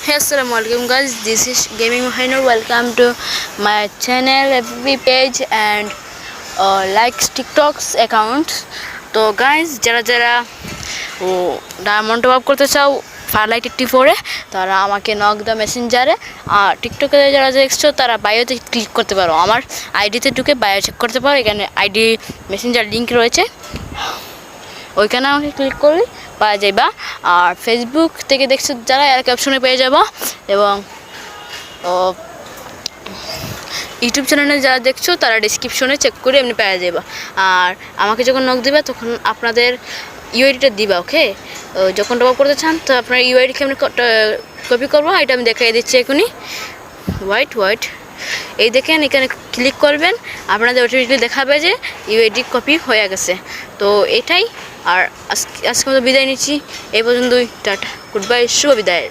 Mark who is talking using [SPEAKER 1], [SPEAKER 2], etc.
[SPEAKER 1] Hey, Assalamualaikum guys, this is Gaming Mahiner. Welcome to my channel, FB page and likes TikTok's account. তো guys যারা যারা diamond top up করতে চাও Farlight 84-এ তারা আমাকে knock দাও মেসেঞ্জারে। আর টিকটকে যারা দেখছো তারা বায়োতে ক্লিক করতে পারো, আমার আইডিতে ঢুকে বায়ো চেক করতে পারো। এখানে আইডি মেসেঞ্জার লিঙ্ক রয়েছে, ওইখানে আমাকে ক্লিক করলে পাওয়া যাবা। আর ফেসবুক থেকে দেখছো যারা এর ক্যাপশনে পেয়ে যাবো, এবং ইউটিউব চ্যানেলে যারা দেখছো তারা ডিসক্রিপশনে চেক করে এমনি পেয়ে যাবা। আর আমাকে যখন নক দিবা তখন আপনাদের ইউআইডিটা দিবা। ওকে, যখন টপ আপ করতে চান তো আপনার ইউআইডি কেমন কপি করবো এটা আমি দেখাই দিচ্ছি এখনই। ওয়াইট এই দেখেন, এখানে ক্লিক করবেন, আপনাদের অটোমেটিক্যালি দেখাবে যে ইউআইডি কপি হয়ে গেছে। তো এটাই। আর আজকে মতো বিদায় নিচ্ছি, এই পর্যন্তই। টাটা, গুড বাই, শুভ বিদায়।